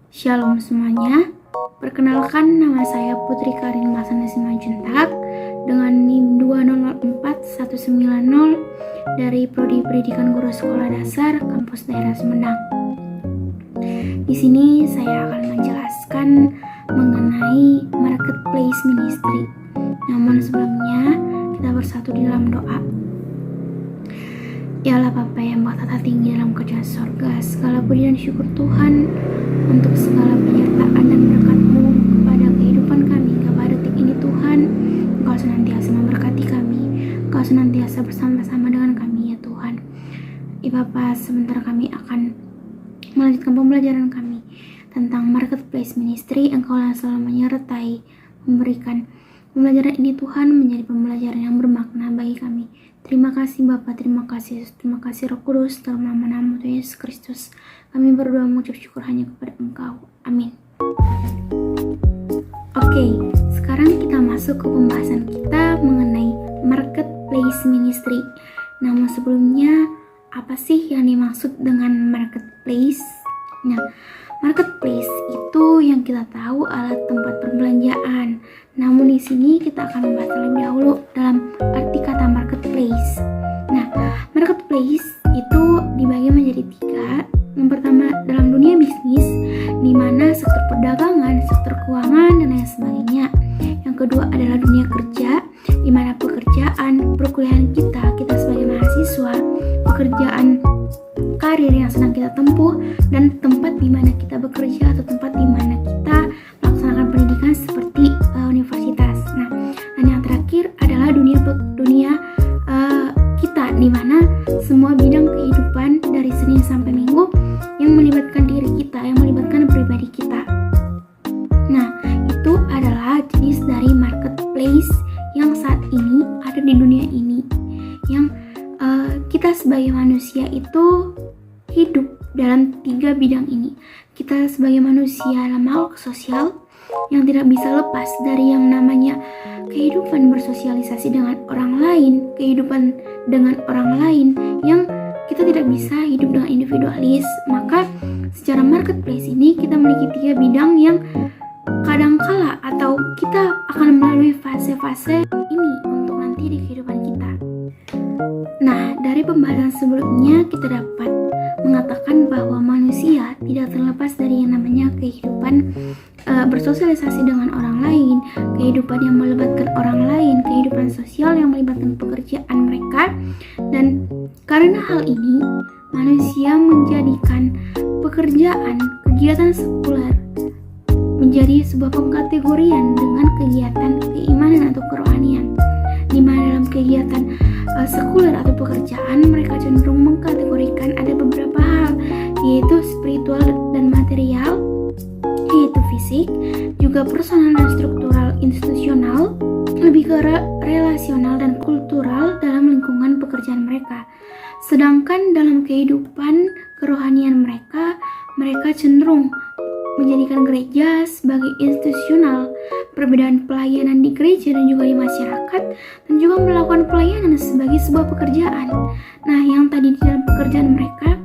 Shalom semuanya, perkenalkan nama saya Putri Karin Masana Simanjuntak dengan NIM 204-190 dari Prodi Pendidikan Guru Sekolah Dasar Kampus Daerah Sumedang. Di sini saya akan menjelaskan mengenai Marketplace Ministry. Namun sebelumnya kita bersatu di dalam doa. Ya Allah Bapa yang Maha Tata tinggi dalam kerajaan sorga, segala puji dan syukur Tuhan untuk segala penyertaan dan berkat-Mu kepada kehidupan kami, kepada detik ini Tuhan. Engkau senantiasa memberkati kami, Engkau senantiasa bersama-sama dengan kami ya Tuhan. Ya Bapa, sebentar kami akan melanjutkan pembelajaran kami tentang Marketplace Ministry. Engkau selalu menyertai, memberikan pembelajaran ini Tuhan menjadi pembelajaran yang bermakna bagi kami. Terima kasih Bapa, terima kasih Roh Kudus, dalam nama Tuhan Yesus Kristus kami berdoa mengucap syukur hanya kepada Engkau. Amin. Oke, sekarang kita masuk ke pembahasan kita mengenai Marketplace Ministry. Namun sebelumnya, apa sih yang dimaksud dengan Marketplace? Nah, Marketplace itu yang kita tahu adalah tempat perbelanjaan. Namun di sini kita akan membahas terlebih dahulu dalam arti kata marketplace. Nah, marketplace itu dibagi menjadi 3. Yang pertama dalam dunia bisnis, di mana sektor perdagangan, sektor keuangan, dan lain sebagainya. Yang kedua adalah dunia kerja, di mana pekerjaan, perkuliahan kita sebagai mahasiswa, pekerjaan karir yang sedang kita tempuh, dan tempat di mana kita bekerja atau tempat di mana kita melaksanakan pendidikan seperti universitas. Nah, dan yang terakhir adalah dunia kita, di mana semua bidang kehidupan dari Senin sampai Minggu yang melibatkan diri kita, yang melibatkan pribadi kita. Nah, itu adalah jenis dari marketplace yang saat ini ada di dunia ini, yang kita sebagai manusia itu hidup dalam 3 bidang ini. Kita sebagai manusia adalah makhluk sosial yang tidak bisa lepas dari yang namanya kehidupan bersosialisasi dengan orang lain, kehidupan dengan orang lain, yang kita tidak bisa hidup dengan individualis. Maka secara marketplace ini kita memiliki 3 bidang yang kadangkala atau kita akan melalui fase-fase ini untuk nanti di kehidupan kita. Nah, dari pembahasan sebelumnya kita dapat mengatakan bahwa manusia tidak terlepas dari yang namanya kehidupan bersosialisasi dengan orang lain, kehidupan yang melibatkan orang lain, kehidupan sosial yang melibatkan pekerjaan mereka. Dan karena hal ini, manusia menjadikan pekerjaan, kegiatan sekuler menjadi sebuah pengkategorian dengan kegiatan keimanan atau kerohanian, di mana dalam kegiatan sekuler atau pekerjaan mereka cenderung mengkategorikan ada beberapa hal, yaitu spiritual dan material, yaitu fisik, juga personal dan struktural institusional, lebih ke relasional dan kultural dalam lingkungan pekerjaan mereka. Sedangkan dalam kehidupan kerohanian mereka cenderung menjadikan gereja sebagai institusional, perbedaan pelayanan di gereja dan juga di masyarakat, dan juga melakukan pelayanan sebagai sebuah pekerjaan. Nah, yang tadi di dalam pekerjaan mereka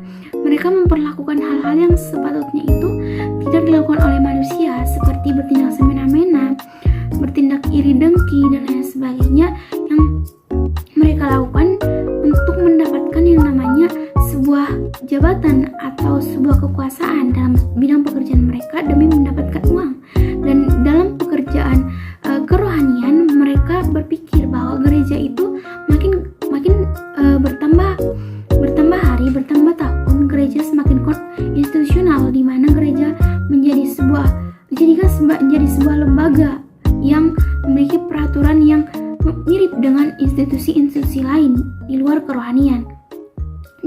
memperlakukan hal-hal yang sepatutnya itu tidak dilakukan oleh manusia, seperti bertindak semena-mena, bertindak iri dengki, dan lain sebagainya, yang mereka lakukan untuk mendapatkan yang namanya sebuah jabatan atau sebuah kekuasaan dalam bidang pekerjaan mereka demi mendapatkan uang. Dan dalam pekerjaan kerohanian mereka berpikir bahwa gereja itu makin bertambah hari, bertambah tahun, gereja semakin institusional, di mana gereja menjadi sebuah lembaga yang memiliki peraturan yang mirip dengan institusi-institusi lain di luar kerohanian.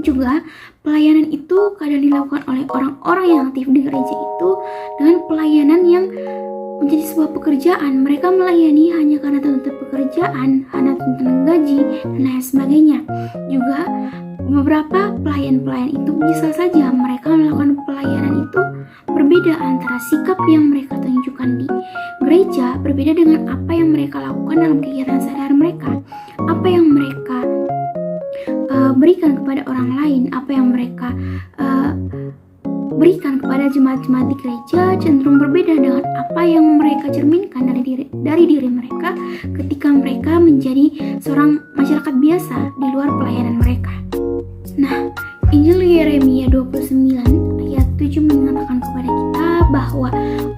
Juga pelayanan itu kadang dilakukan oleh orang-orang yang aktif di gereja itu dengan pelayanan yang menjadi sebuah pekerjaan. Mereka melayani hanya karena tuntutan pekerjaan, hanya tuntutan gaji, dan lain sebagainya. Juga beberapa pelayan-pelayan itu bisa saja mereka melakukan pelayanan itu berbeda antara sikap yang mereka tunjukkan di gereja berbeda dengan apa yang mereka lakukan dalam kegiatan sehari-hari mereka, apa yang mereka berikan kepada orang lain, apa yang mereka berikan kepada jemaat-jemaat di gereja cenderung berbeda dengan apa yang mereka cerminkan dari diri mereka ketika mereka menjadi seorang masyarakat biasa di luar pelayanan mereka. Nah, Injil Yeremia 29 ayat 7 mengatakan kepada kita bahwa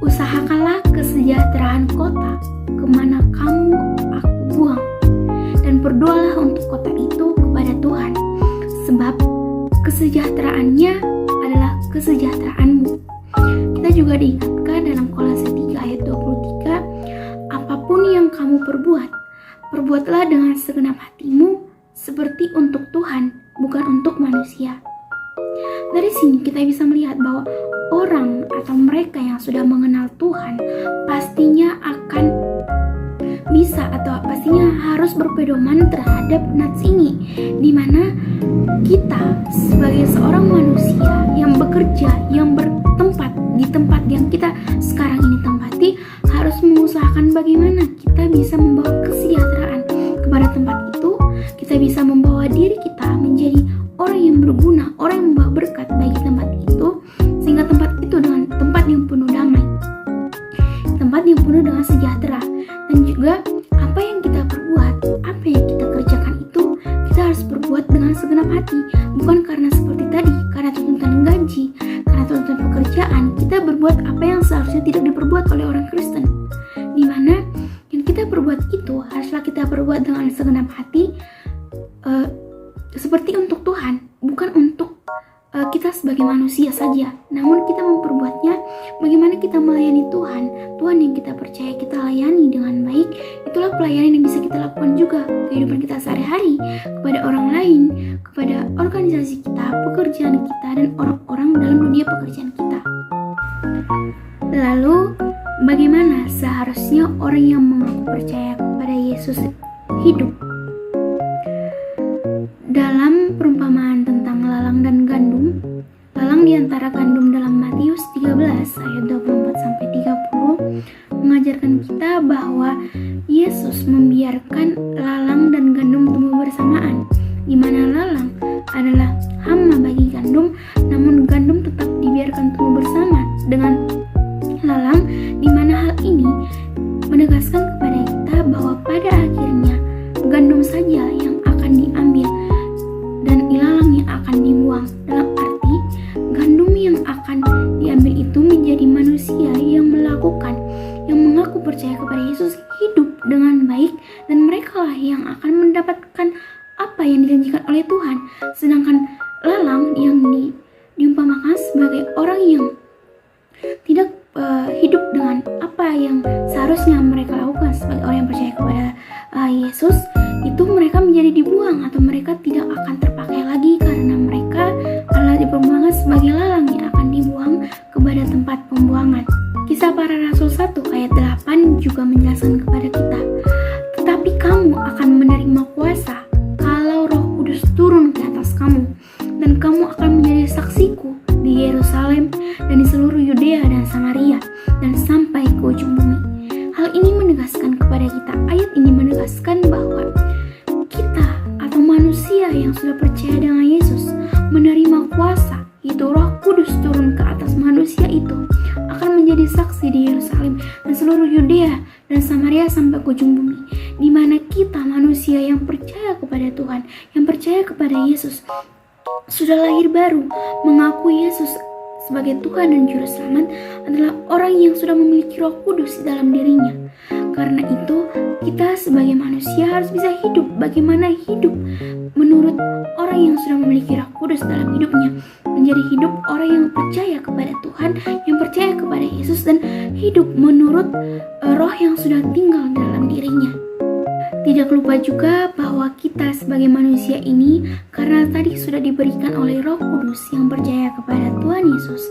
usahakanlah kesejahteraan kota kemana kamu aku buang, dan berdoalah untuk kota itu kepada Tuhan, sebab kesejahteraannya adalah kesejahteraanmu. Kita juga diingatkan dalam Kolose 3 ayat 23, apapun yang kamu perbuatlah dengan segenap hatimu seperti untuk Tuhan, bukan untuk manusia. Dari sini kita bisa melihat bahwa orang atau mereka yang sudah mengenal Tuhan pastinya akan bisa atau pastinya harus berpedoman terhadap nats ini, di mana kita sebagai seorang manusia yang bekerja, yang bertempat di tempat yang kita sekarang ini tempati, harus mengusahakan bagaimana kita bisa membawa kesejahteraan kepada tempat itu. Kita bisa membawa diri kita menjadi orang yang berguna, orang yang membawa berkat bagi tempat itu, sehingga tempat itu dengan tempat yang penuh damai, tempat yang penuh dengan sejahtera. Dan juga apa yang kita perbuat, apa yang kita kerjakan itu, kita harus berbuat dengan segenap hati, bukan karena seperti tadi, karena tuntutan gaji, karena tuntutan pekerjaan, kita berbuat apa yang seharusnya tidak diperbuat oleh orang Kristen, di mana yang kita perbuat itu haruslah kita perbuat dengan segenap hati, seperti untuk Tuhan, bukan untuk kita sebagai manusia saja, namun kita memperbuatnya bagaimana kita melayani Tuhan yang kita percaya kita layani dengan baik. Itulah pelayanan yang bisa kita lakukan juga kehidupan kita sehari-hari kepada orang lain, kepada organisasi kita, pekerjaan kita, dan orang-orang dalam dunia pekerjaan kita. Lalu bagaimana seharusnya orang yang mengaku percaya kepada Yesus hidup? Dalam perumpamaan tentang lalang dan gandum, lalang di antara gandum dalam Matius 13 ayat 24-30 mengajarkan kita bahwa Yesus membiarkan lalang dan gandum tumbuh bersamaan, di mana lalang adalah hama bagi gandum, namun gandum tetap dibiarkan tumbuh bersama dengan lalang, di mana hal ini menegaskan kepada kita bahwa pada akhirnya gandum saja yang akan diambil dan ilalang yang akan dibuang. Dalam arti gandum yang akan diambil itu menjadi manusia yang mengaku percaya kepada Yesus hidup dengan baik, dan mereka lah yang akan mendapatkan apa yang dijanjikan oleh Tuhan. Sedangkan lalang yang diumpamakan sebagai orang yang tidak hidup dengan apa yang seharusnya mereka lakukan sebagai orang yang percaya kepada Yesus, itu mereka menjadi dibuang atau mereka tidak akan terpakai lagi, karena mereka adalah diperbuangkan sebagai lalang yang akan dibuang kepada tempat pembuangan. Kisah Para Rasul 1 ayat 8 juga menjelaskan kepada kita, tetapi kamu akan menerima kuasa kalau Roh Kudus turun ke atas kamu, dan kamu akan menjadi saksiku di Yerusalem dan di seluruh Yudea dan Samaria dan sampai ke ujung bumi. Hal ini menegaskan kepada kita, ayat ini menegaskan bahwa kita atau manusia yang sudah percaya dengan Yesus menerima kuasa, yaitu Roh Kudus turun ke atas manusia itu, akan menjadi saksi di Yerusalem dan seluruh Yudea dan Samaria sampai ke ujung bumi, di mana kita manusia yang percaya kepada Tuhan, yang percaya kepada Yesus, sudah lahir baru, mengaku Yesus sebagai Tuhan dan Juru Selamat, adalah orang yang sudah memiliki Roh Kudus di dalam dirinya. Karena itu, kita sebagai manusia harus bisa hidup bagaimana hidup menurut orang yang sudah memiliki Roh Kudus dalam hidupnya, menjadi hidup orang yang percaya kepada Tuhan, yang percaya kepada Yesus, dan hidup menurut roh yang sudah tinggal dalam dirinya. Tidak lupa juga bahwa kita sebagai manusia ini, karena tadi sudah diberikan oleh Roh Kudus yang percaya kepada Tuhan Yesus,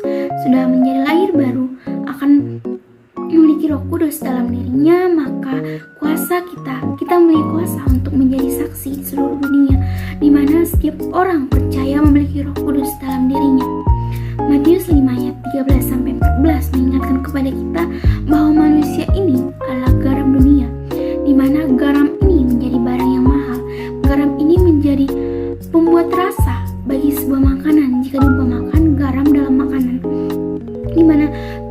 sudah menjadi lahir baru, akan memiliki Roh Kudus dalam dirinya, maka kuasa kita memiliki kuasa untuk menjadi saksi di seluruh dunia, di mana setiap orang percaya memiliki Roh Kudus dalam dirinya. Matius 5 ayat 13-14 mengingatkan kepada kita bahwa manusia ini adalah garam dunia, di mana garam ini menjadi barang yang mahal. Garam ini menjadi pembuat rasa bagi sebuah makanan jika diumpamakan garam dalam makanan.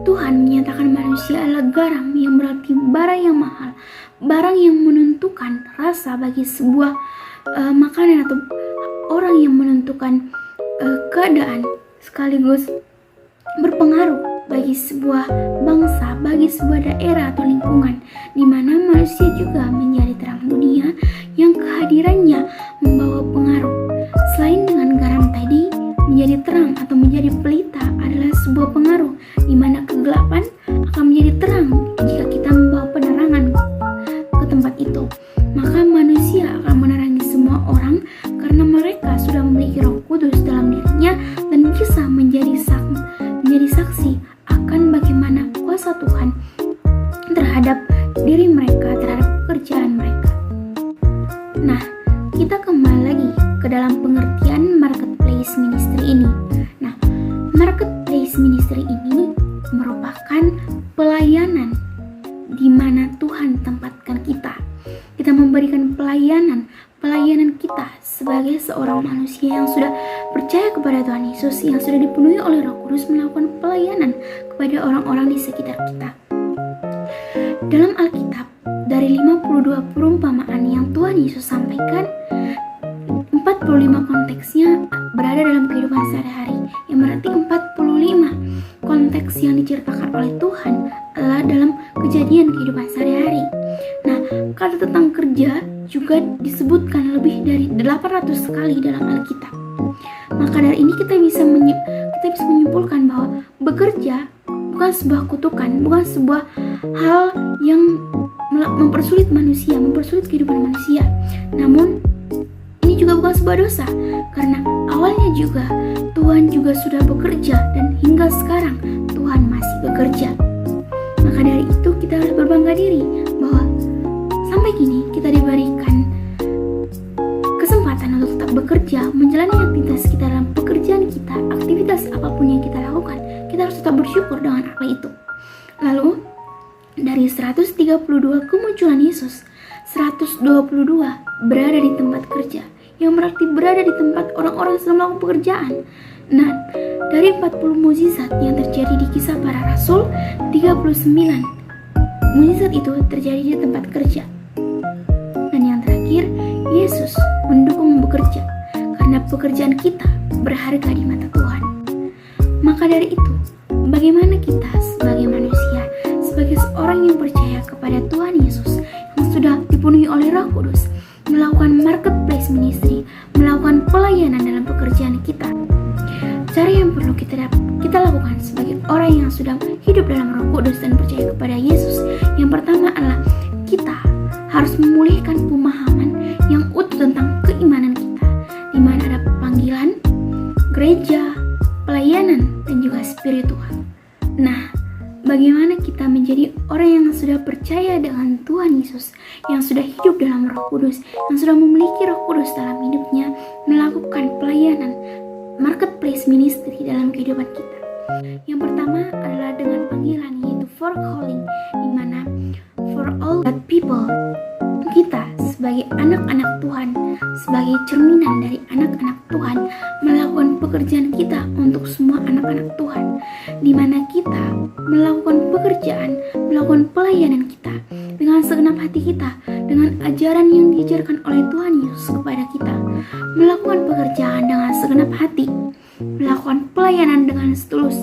Tuhan menyatakan manusia adalah garam, yang berarti barang yang mahal, barang yang menentukan rasa bagi sebuah makanan, atau orang yang menentukan keadaan, sekaligus berpengaruh bagi sebuah bangsa, bagi sebuah daerah atau lingkungan, di mana manusia juga menjadi terang dunia yang kehadirannya membawa pengaruh. Selain dengan garam tadi, menjadi terang atau menjadi pelita adalah sebuah pengaruh, di mana kegelapan akan menjadi terang jika kita membawa penerangan ke tempat itu. Maka manusia akan menerangi semua orang karena mereka sudah memiliki Roh Kudus dalam dirinya dan bisa menjadi saksi akan bagaimana kuasa Tuhan terhadap diri mereka, terhadap pekerjaan mereka. Nah, kita kembali lagi ke dalam pengertian marketplace ministry ini. Nah, marketplace ministry ini merupakan pelayanan di mana Tuhan tempatkan kita. Kita memberikan pelayanan kita sebagai seorang manusia yang sudah percaya kepada Tuhan Yesus, yang sudah dipenuhi oleh Roh Kudus, melakukan pelayanan kepada orang-orang di sekitar kita. Dalam Alkitab, dari 52 perumpamaan yang Tuhan Yesus sampaikan, 45 konteksnya berada dalam kehidupan sehari-hari, yang berarti 45 konteks yang diceritakan oleh Tuhan adalah dalam kejadian kehidupan sehari-hari. Nah, kata tentang kerja juga disebutkan lebih dari 800 kali dalam Alkitab. Maka dari ini kita bisa menyimpulkan bahwa bekerja bukan sebuah kutukan, bukan sebuah hal yang mempersulit manusia, mempersulit kehidupan manusia. Namun ini juga bukan sebuah dosa, karena awalnya juga Tuhan juga sudah bekerja dan hingga sekarang Tuhan masih bekerja. Maka dari itu kita harus berbangga diri bahwa sampai kini kita diberikan kesempatan untuk tetap bekerja, menjalani aktivitas kita dalam pekerjaan kita, aktivitas apapun yang kita lakukan, kita harus tetap bersyukur dengan apa itu. Lalu dari 132 kemunculan Yesus, 122 berada di tempat kerja, yang berarti berada di tempat orang-orang sedang melakukan pekerjaan. Nah, dari 40 mukjizat yang terjadi di Kisah Para Rasul, 39 mukjizat itu terjadi di tempat kerja. Dan yang terakhir, Yesus mendukung bekerja, karena pekerjaan kita berharga di mata Tuhan. Maka dari itu, bagaimana kita sebagai manusia, sebagai seorang yang percaya kepada Tuhan Yesus, yang sudah dipenuhi oleh Roh Kudus, melakukan marketplace ministry, melakukan pelayanan dalam pekerjaan kita. Cara yang perlu kita lakukan sebagai orang yang sudah hidup dalam Roh Kudus dan percaya kepada Yesus, yang pertama adalah kita harus memulihkan pemahaman yang utuh tentang keimanan kita, di mana ada panggilan, gereja, pelayanan, dan juga spiritual. Nah, bagaimana kita menjadi orang yang sudah percaya dengan Tuhan Yesus, yang sudah hidup dalam Roh Kudus, yang sudah memiliki Roh Kudus dalam hidupnya, melakukan pelayanan marketplace ministry dalam kehidupan kita. Yang pertama adalah dengan panggilan, yaitu for calling, di mana for all God people, kita sebagai anak-anak Tuhan, sebagai cerminan dari anak-anak Tuhan, melakukan pekerjaan kita untuk semua anak-anak Tuhan, di mana kita melakukan pekerjaan, melakukan pelayanan kita dengan segenap hati kita, dengan ajaran yang diajarkan oleh Tuhan Yesus kepada kita, melakukan pekerjaan dengan segenap hati, melakukan pelayanan dengan setulus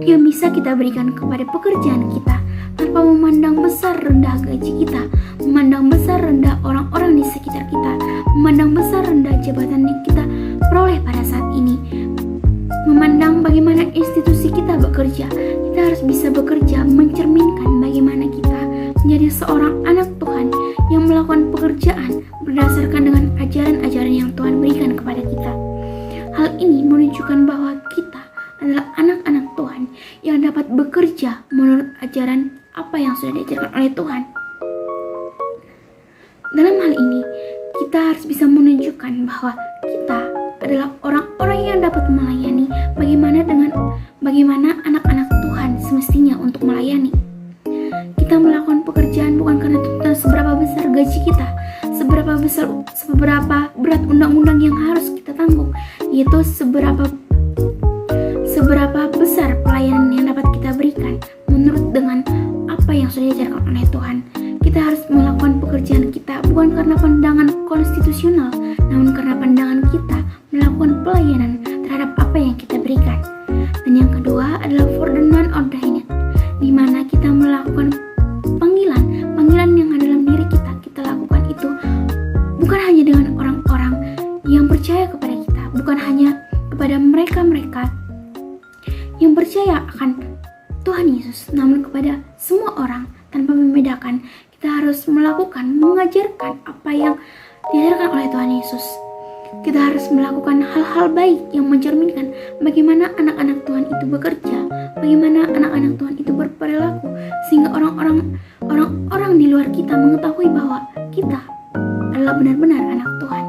yang bisa kita berikan kepada pekerjaan kita, tanpa memandang besar rendah gaji kita, memandang besar rendah orang-orang di sekitar kita, memandang besar rendah jabatan yang kita peroleh pada saat ini, memandang bagaimana institusi kita bekerja. Kita harus bisa bekerja mencerminkan bagaimana kita menjadi seorang anak Tuhan yang melakukan pekerjaan berdasarkan dengan ajaran-ajaran yang Tuhan berikan kepada kita. Hal ini menunjukkan bahwa kita adalah anak-anak Tuhan yang dapat bekerja menurut ajaran apa yang sudah diajarkan oleh Tuhan. Dalam hal ini, kita harus bisa menunjukkan bahwa kita adalah orang-orang yang dapat melayani bagaimana anak-anak Tuhan semestinya untuk melayani. Kita melakukan pekerjaan bukan karena tuntutan seberapa besar gaji kita, seberapa berat undang-undang yang harus kita tanggung, yaitu seberapa besar pelayanan yang dapat kita berikan Tuhan Yesus, namun kepada semua orang tanpa membedakan. Kita harus melakukan, mengajarkan apa yang diajarkan oleh Tuhan Yesus. Kita harus melakukan hal-hal baik yang mencerminkan bagaimana anak-anak Tuhan itu bekerja, bagaimana anak-anak Tuhan itu berperilaku, sehingga orang-orang di luar kita mengetahui bahwa kita adalah benar-benar anak Tuhan.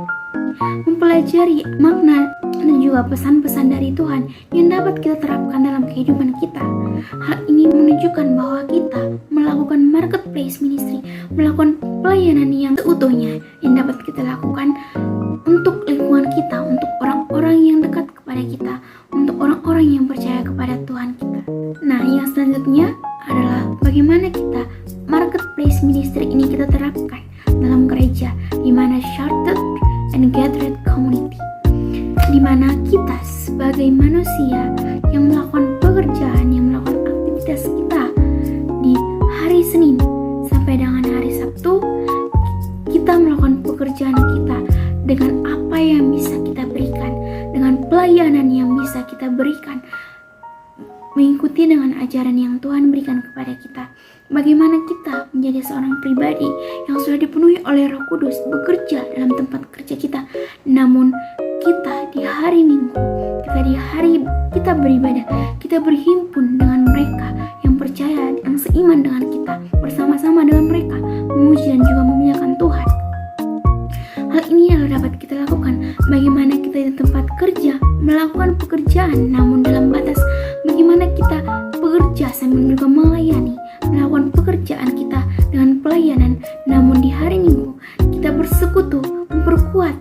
Mempelajari makna dan juga pesan-pesan dari Tuhan yang dapat kita terapkan dalam kehidupan kita. Hal ini menunjukkan bahwa kita melakukan marketplace ministry, melakukan pelayanan yang seutuhnya yang dapat kita lakukan untuk lingkungan kita, untuk orang-orang yang dekat kepada kita, untuk orang-orang yang percaya kepada Tuhan kita. Nah, yang selanjutnya adalah bagaimana kita marketplace ministry ini kita terapkan dalam gereja, di mana sheltered and gathered community, di mana kita sebagai manusia yang melakukan pekerjaan, yang melakukan aktivitas kita di hari Senin sampai dengan hari Sabtu, kita melakukan pekerjaan kita dengan apa yang bisa kita berikan, dengan pelayanan yang bisa kita berikan, mengikuti dengan ajaran yang Tuhan berikan kepada kita. Bagaimana kita menjadi seorang pribadi yang sudah dipenuhi oleh Roh Kudus bekerja dalam tempat kerja kita, namun kita di hari Minggu, kita di hari kita beribadah, kita berhimpun dengan mereka yang percaya, yang seiman dengan kita, bersama-sama dengan mereka memuji dan juga memuliakan Tuhan. Hal ini yang dapat kita lakukan. Bagaimana kita di tempat kerja melakukan pekerjaan, namun dalam batas bagaimana kita bekerja sambil juga melayani, melakukan pekerjaan kita dengan pelayanan, namun di hari Minggu kita bersekutu, memperkuat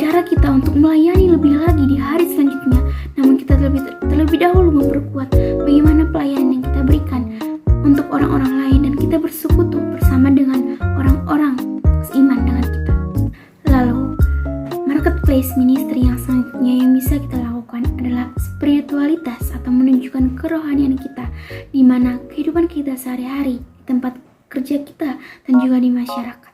cara kita untuk melayani lebih lagi di hari selanjutnya, namun kita terlebih dahulu memperkuat bagaimana pelayanan yang kita berikan untuk orang-orang lain, dan kita bersekutu bersama dengan orang-orang seiman dengan kita. Lalu marketplace ministry yang selanjutnya yang bisa kita lakukan adalah spiritualitas atau menunjukkan kerohanian kita, di mana kehidupan kita sehari-hari, di tempat kerja kita, dan juga di masyarakat.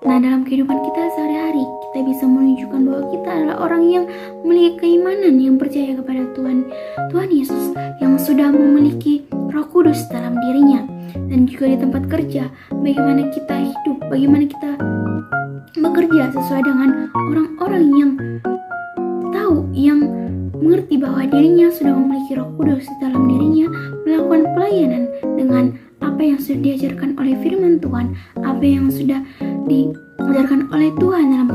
Nah, dalam kehidupan kita sehari-hari, kita bisa menunjukkan bahwa kita adalah orang yang memiliki keimanan, yang percaya kepada Tuhan Yesus, yang sudah memiliki Roh Kudus dalam dirinya. Dan juga di tempat kerja, bagaimana kita hidup, bagaimana kita bekerja sesuai dengan orang-orang yang tahu, yang mengerti bahwa dirinya sudah memiliki Roh Kudus dalam dirinya, melakukan pelayanan dengan apa yang sudah diajarkan oleh firman Tuhan, apa yang sudah diajarkan oleh Tuhan dalam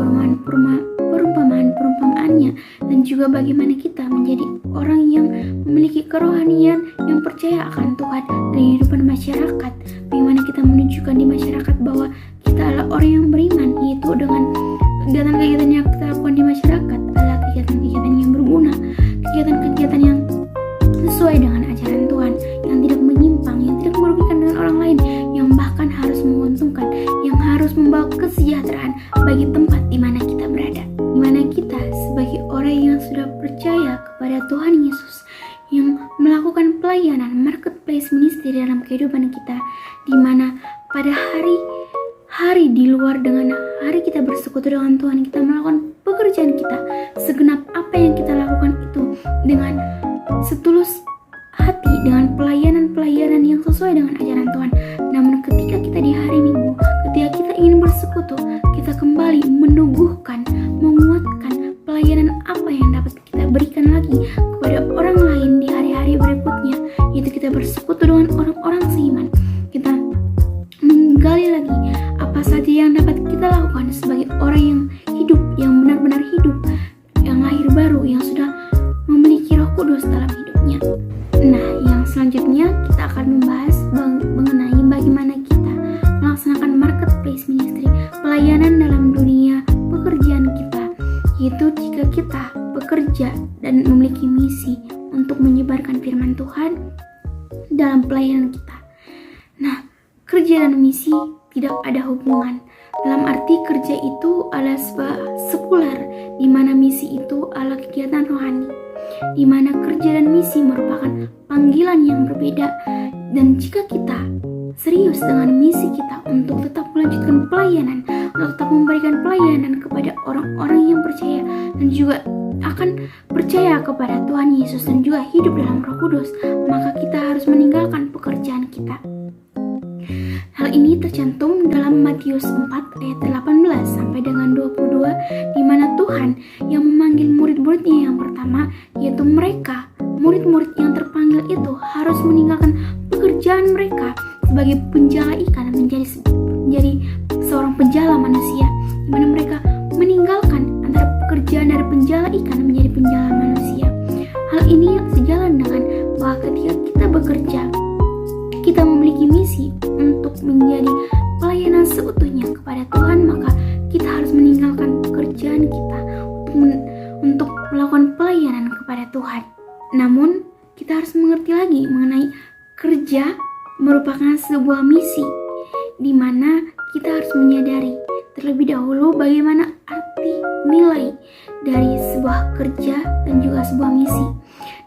perumpamaannya, dan juga bagaimana kita menjadi orang yang memiliki kerohanian, yang percaya akan Tuhan dan kehidupan masyarakat. Bagaimana kita menunjukkan di masyarakat bahwa kita adalah orang yang beriman, yaitu dengan kegiatan-kegiatan yang kita lakukan di masyarakat adalah kegiatan-kegiatan yang berguna, kegiatan-kegiatan yang sesuai dengan ajaran Tuhan, yang tidak menyimpang, yang tidak merugikan dengan orang lain, yang bahkan harus menguntungkan, yang harus membawa kesejahteraan bagi tempat di mana kita berada. Di mana kita sebagai orang yang sudah percaya kepada Tuhan Yesus, yang melakukan pelayanan marketplace ministry dalam kehidupan kita, di mana pada hari di luar dengan hari kita bersekutu dengan Tuhan, kita melakukan pekerjaan kita, segenap apa yang kita lakukan itu dengan setulus hati, dengan pelayanan-pelayanan yang sesuai dengan ajaran Tuhan. Namun ketika kita di hari Minggu, ketika kita ingin bersekutu, kita kembali menubuhkan, menguatkan pelayanan apa yang dapat kita berikan lagi kepada orang lain di hari-hari berikutnya, yaitu kita bersekutu dengan orang-orang seiman. Kita menggali lagi apa saja yang dapat kita lakukan sebagai orang yang hidup, yang benar-benar hidup, yang lahir baru, yang sudah memiliki Roh Kudus dalam hidupnya. Nah, yang selanjutnya kita akan membahas mengenai bagaimana kita melaksanakan marketplace ministry, pelayanan dalam dunia pekerjaan kita, yaitu jika kita bekerja dan memiliki misi untuk menyebarkan firman Tuhan dalam pelayanan kita. Nah, kerja dan misi tidak ada hubungan. Dalam arti kerja itu adalah sekuler, di mana misi itu adalah kegiatan rohani, di mana kerja dan misi merupakan panggilan yang berbeda. Dan jika kita serius dengan misi kita untuk tetap melanjutkan pelayanan, untuk tetap memberikan pelayanan kepada orang-orang yang percaya, dan juga akan percaya kepada Tuhan Yesus dan juga hidup dalam Roh Kudus, maka kita harus meninggalkan pekerjaan kita. Hal ini tercantum dalam Matius 4 ayat 18 sampai dengan 22, di mana Tuhan yang memanggil murid-muridnya yang pertama, yaitu mereka, murid-murid yang terpanggil itu harus meninggalkan pekerjaan mereka sebagai penjala ikan menjadi seorang penjala manusia, di mana mereka meninggalkan antara pekerjaan dari penjala ikan menjadi penjala manusia. Hal ini sejalan dengan bahwa ketika kita bekerja, kita memiliki misi untuk menjadi pelayanan seutuhnya kepada Tuhan, maka kita harus meninggalkan pekerjaan kita untuk melakukan pelayanan kepada Tuhan. Namun, kita harus mengerti lagi mengenai kerja merupakan sebuah misi, di mana kita harus menyadari terlebih dahulu bagaimana arti nilai dari sebuah kerja dan juga sebuah misi,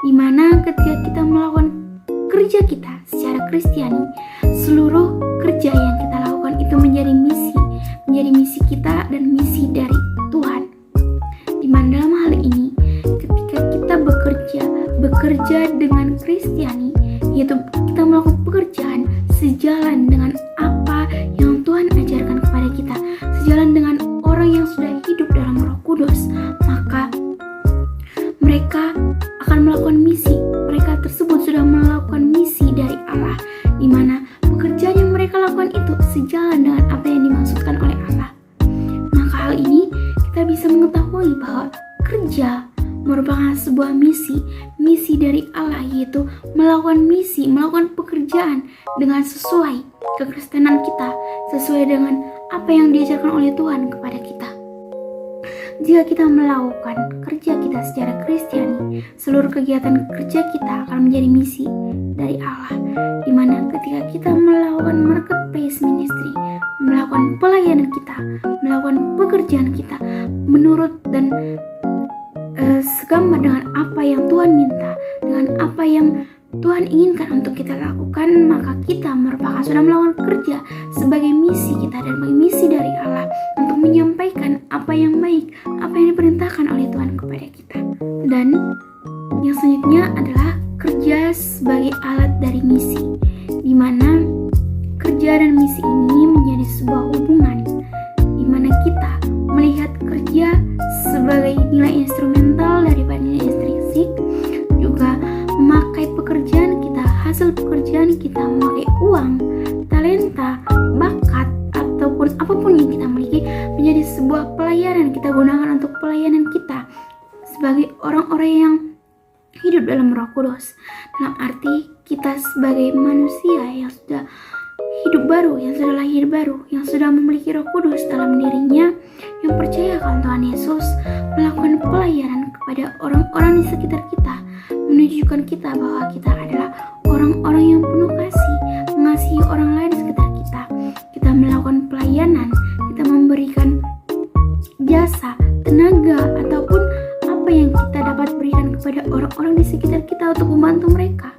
di mana ketika kita melakukan kerja kita secara Kristiani, seluruh kerja yang kita lakukan itu menjadi misi kita dan misi dari Tuhan. Di mana dalam hal ini, ketika kita bekerja dengan Kristiani, yaitu kita melakukan pekerjaan sejalan dengan apa yang Tuhan ajarkan kepada kita, sejalan dengan orang yang sudah hidup dalam Roh Kudus, maka mereka akan melakukan misi. Mereka tersebut sudah melakukan misi dari Allah, di mana pekerjaan yang mereka lakukan itu sejalan dengan apa yang dimaksudkan oleh Allah. Maka hal ini kita bisa mengetahui bahwa kerja merupakan sebuah misi dari Allah, yaitu melakukan pekerjaan dengan sesuai kekristenan kita, sesuai dengan apa yang diajarkan oleh Tuhan kepada kita. Jika kita melakukan kerja kita secara Kristiani, seluruh kegiatan kerja kita akan menjadi misi dari Allah, di mana ketika kita melakukan marketplace ministry, melakukan pelayanan kita, melakukan pekerjaan kita menurut dan segambar dengan apa yang Tuhan minta, dengan apa yang Tuhan inginkan untuk kita lakukan, maka kita merupakan sudah melakukan kerja sebagai misi kita dan sebagai misi dari Allah untuk menyampaikan apa yang baik, apa yang diperintahkan oleh Tuhan kepada kita. Dan yang selanjutnya adalah kerja sebagai alat dari misi, di mana kerja dan misi ini menjadi sebuah hubungan, di mana kita melihat kerja sebagai nilai instrumental daripada nilai intrinsik, juga memakai pekerjaan kita, hasil pekerjaan kita, memakai uang, talenta, bakat, ataupun apapun yang kita miliki menjadi sebuah pelayanan kita gunakan untuk pelayanan kita sebagai orang-orang yang hidup dalam Roh Kudus. Dalam arti kita sebagai manusia yang sudah hidup baru, yang sudah lahir baru, yang sudah memiliki Roh Kudus dalam dirinya, yang percaya kalau Tuhan Yesus melakukan pelayanan kepada orang-orang di sekitar kita, menunjukkan kita bahwa kita adalah orang-orang yang penuh kasih, mengasihi orang lain di sekitar kita. Kita melakukan pelayanan, kita memberikan jasa, tenaga, ataupun apa yang kita dapat berikan kepada orang-orang di sekitar kita untuk membantu mereka,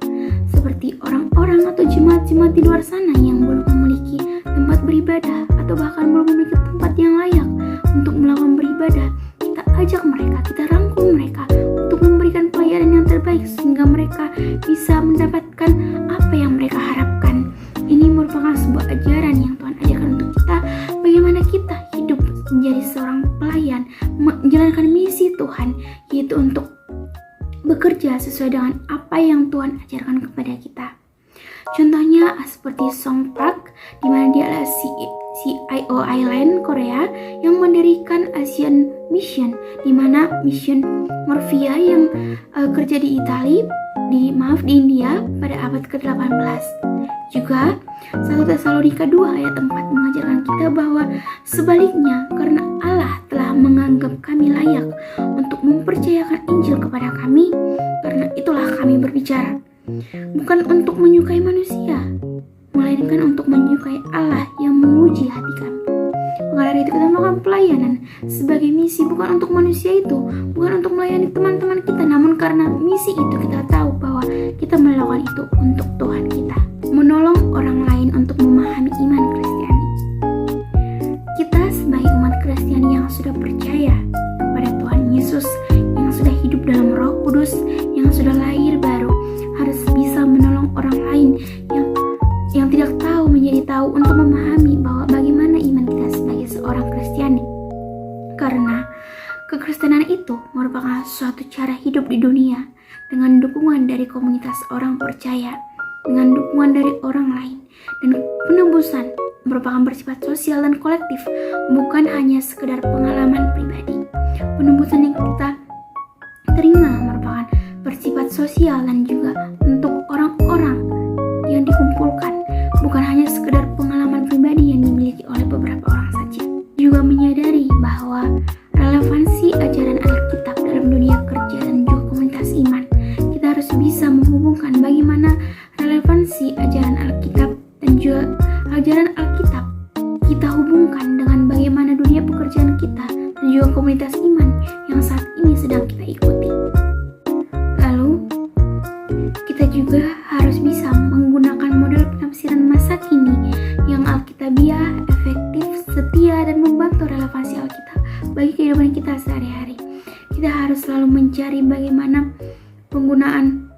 seperti orang-orang atau jemaat-jemaat di luar sana yang belum memiliki tempat beribadah atau bahkan belum memiliki tempat yang layak untuk melakukan beribadah. Kita ajak mereka, kita rangkul mereka untuk memberikan pelayanan yang terbaik sehingga mereka bisa mendapatkan apa yang mereka harapkan. Ini merupakan sebuah ajaran yang Tuhan ajarkan untuk kita, bagaimana kita hidup menjadi seorang pelayan, menjalankan misi Tuhan, yaitu untuk bekerja sesuai dengan apa yang Tuhan ajarkan kepada kita. Contohnya seperti Song Park, di mana dia adalah CIO Island Korea yang mendirikan Asian Mission, di mana Mission Morphia yang kerja di di India pada abad ke-18. Juga 1 Tesalonika 2 ayat 4 mengajarkan kita bahwa sebaliknya, karena Allah telah menganggap kami layak untuk mempercayakan Injil kepada kami, karena itulah kami berbicara, bukan untuk menyukai manusia, melainkan untuk menyukai Allah yang menguji hati kami. Maka dari itu kita melakukan pelayanan sebagai misi, bukan untuk manusia itu, bukan untuk melayani teman-teman kita, namun karena misi itu kita tahu bahwa kita melakukan itu untuk Tuhan kita, menolong orang lain untuk memahami iman Kristiani. Kita sebagai umat Kristiani yang sudah percaya kepada Tuhan Yesus, yang sudah tahu untuk memahami bahwa bagaimana iman kita sebagai seorang Kristiani. Karena kekristenan itu merupakan suatu cara hidup di dunia dengan dukungan dari komunitas orang percaya, dengan dukungan dari orang lain, dan penebusan merupakan bersifat sosial dan kolektif, bukan hanya sekedar pengalaman pribadi. Penebusan yang kita terima merupakan bersifat sosial dan juga untuk orang-orang yang dikumpulkan, bukan hanya sekedar pengalaman pribadi yang dimiliki oleh beberapa orang saja. Juga menyadari bahwa relevansi ajaran Alkitab dalam dunia kerja dan juga komunitas iman, kita harus bisa menghubungkan bagaimana relevansi ajaran Alkitab dan juga ajaran Alkitab kita hubungkan dengan bagaimana dunia pekerjaan kita dan juga komunitas iman yang saat ini sedang kita ikuti. Lalu, kita juga harus bisa menggunakan model penafsiran masa kini yang alkitabiah, efektif, setia, dan membantu relevansi Alkitab bagi kehidupan kita sehari-hari. Kita harus selalu mencari bagaimana penggunaan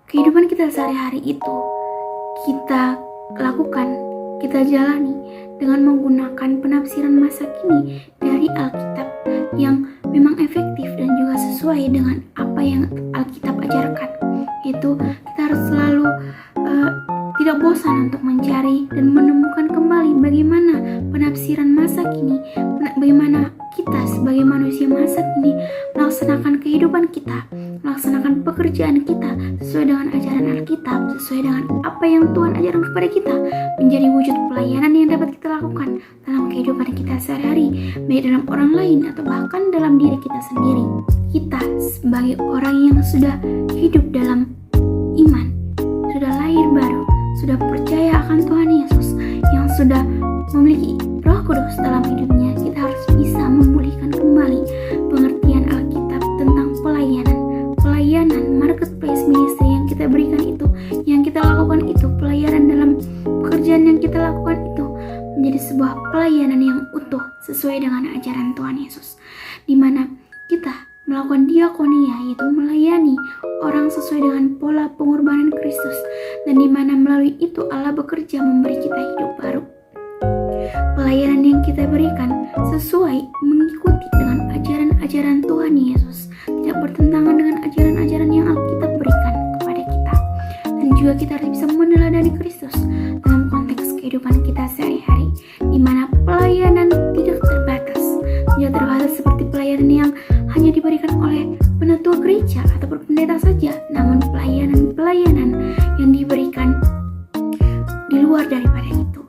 kehidupan kita sehari-hari itu kita lakukan, kita jalani dengan menggunakan penafsiran masa kini dari Alkitab yang memang efektif dan juga sesuai dengan apa yang Alkitab ajarkan. Itu kita harus selalu tidak bosan untuk mencari dan menemukan kembali bagaimana penafsiran masa kini, bagaimana kita sebagai manusia masa kini melaksanakan kehidupan kita, melaksanakan pekerjaan kita sesuai dengan ajaran Alkitab, sesuai dengan apa yang Tuhan ajarkan kepada kita, menjadi wujud pelayanan yang dapat kita lakukan dalam kehidupan kita sehari-hari, baik dalam orang lain atau bahkan dalam diri kita sendiri. Kita sebagai orang yang sudah hidup dalam iman, sudah lahir baru, sudah percaya akan Tuhan Yesus, yang sudah memiliki Roh Kudus dalam hidupnya, kita harus bisa memulihkan kembali pengertian Alkitab tentang pelayanan marketplace ministry yang kita berikan itu, yang kita lakukan itu, pelayanan dalam pekerjaan yang kita lakukan itu menjadi sebuah pelayanan yang utuh sesuai dengan ajaran Tuhan Yesus, di mana kita melakukan diakonia, yaitu melayani orang sesuai dengan pola pengorbanan Kristus, dan di mana melalui itu Allah bekerja memberi kita hidup baru. Pelayanan yang kita berikan sesuai mengikuti dengan ajaran-ajaran Tuhan Yesus, tidak bertentangan dengan ajaran-ajaran yang Alkitab berikan kepada kita. Dan juga kita harus bisa meneladani Kristus dalam konteks kehidupan kita sehari-hari, di mana pelayanan tidak terbatas seperti pelayanan yang hanya diberikan oleh penatua gereja atau pendeta saja, namun pelayanan yang diberikan di luar daripada itu.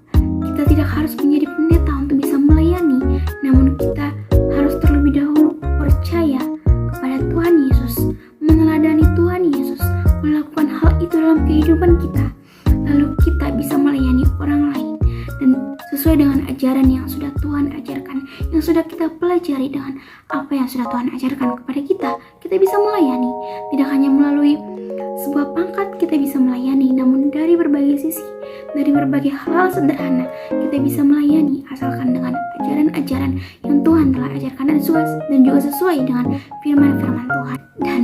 Kita tidak harus menjadi pendeta untuk bisa melayani, namun kita harus terlebih dahulu percaya kepada Tuhan Yesus, meneladani Tuhan Yesus, melakukan hal itu dalam kehidupan kita, lalu kita bisa melayani orang lain dan sesuai dengan ajaran yang sudah Tuhan ajarkan, yang sudah kita pelajari. Dengan apa yang sudah Tuhan ajarkan kepada kita bisa melayani. Tidak hanya melalui sebuah pangkat kita bisa melayani, namun dari berbagai sisi, dari berbagai hal sederhana kita bisa melayani, asalkan dengan ajaran-ajaran yang Tuhan telah ajarkan dan juga sesuai dengan firman-firman Tuhan, dan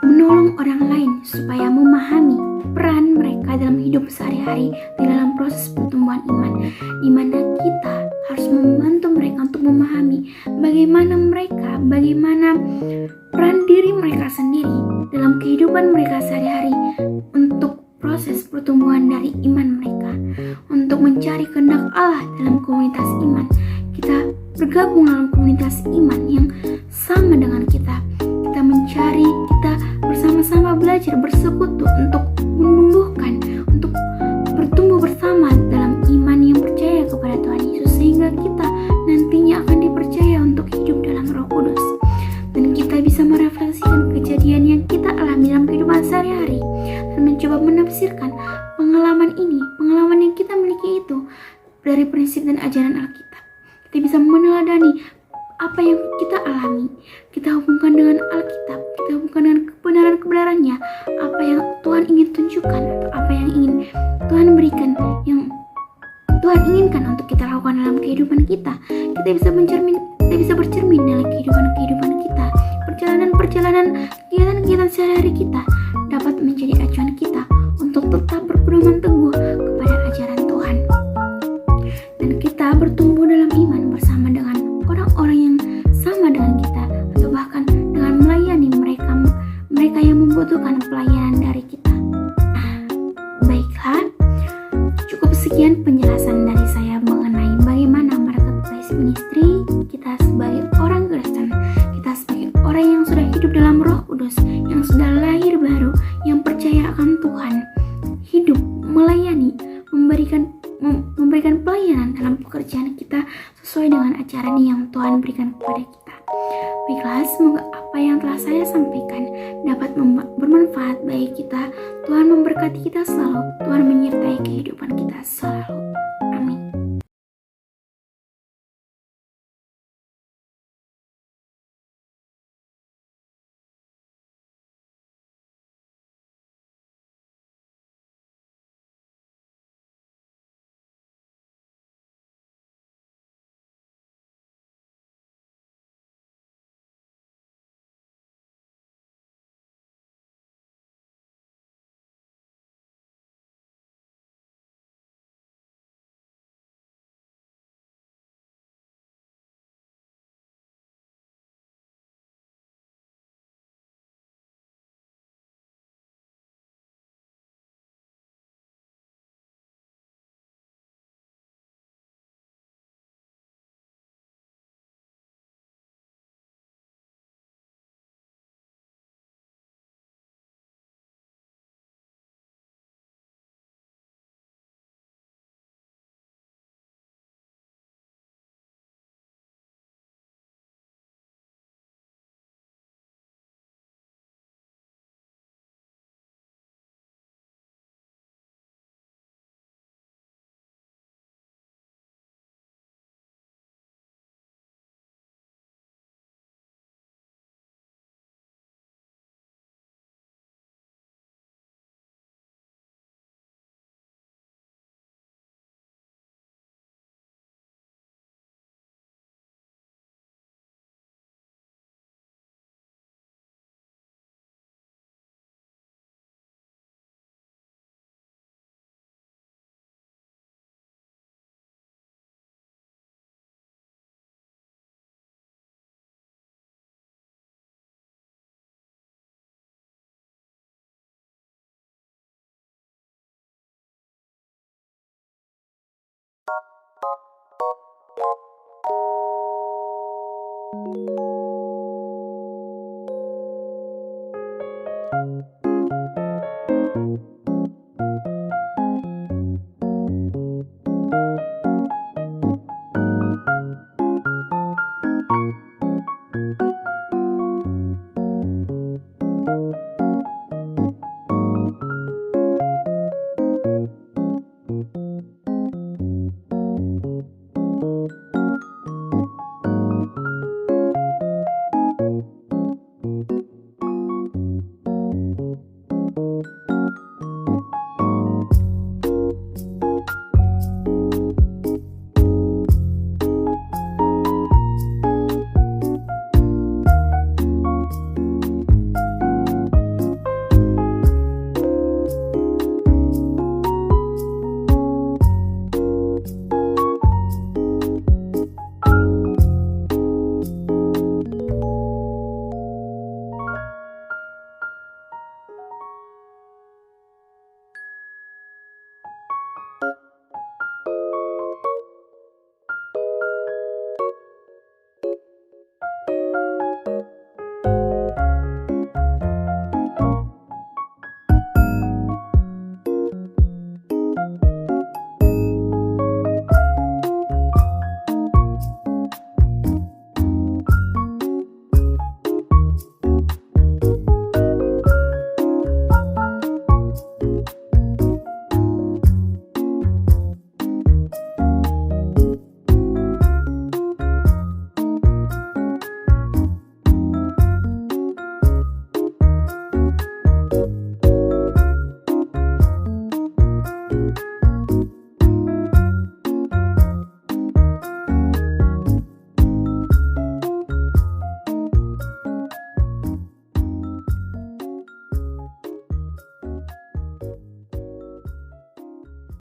menolong orang lain supaya memahami peran mereka dalam hidup sehari-hari di dalam proses pertumbuhan iman, di mana kita harus membantu mereka untuk memahami bagaimana peran diri mereka sendiri dalam kehidupan mereka sehari-hari untuk proses pertumbuhan dari iman mereka, untuk mencari kehendak Allah dalam komunitas iman. Kita bergabung dalam komunitas iman yang sama dengan kita mencari, kita bersama-sama belajar, bersekutu untuk menumbuhkan, untuk bertumbuh bersama dalam iman yang percaya kepada Tuhan Yesus, sehingga kita nantinya akan dipercaya untuk hidup dalam Roh Kudus, dan kita bisa merefleksikan kejadian yang kita alami dalam kehidupan sehari-hari dan mencoba menafsirkan pengalaman yang kita miliki itu dari prinsip dan ajaran Alkitab. Kita bisa meneladani apa yang kita alami, kita hubungkan dengan Alkitab, kita hubungkan dengan kebenaran-kebenarannya, apa yang Tuhan ingin tunjukkan atau apa yang ingin Tuhan berikan, yang Tuhan inginkan untuk kita lakukan dalam kehidupan kita. Kita bisa bercermin dalam kehidupan kita. Perjalanan kegiatan sehari-hari kita dapat menjadi acuan kita untuk tetap berpedoman teguh Sekian penjelasan dari saya mengenai bagaimana marketplace ministry. Kita sebagai orang Kristen, kita sebagai orang yang sudah hidup dalam Roh Kudus, yang sudah lahir baru, yang percaya akan Tuhan, hidup melayani, memberikan pelayanan dalam pekerjaan kita sesuai dengan ajaran yang Tuhan berikan kepada kita. Baiklah, semoga apa yang telah saya sampaikan dapat bermanfaat bagi kita. Tuhan memberkati kita selalu. Tuhan menyertai kehidupan kita selalu. Amin.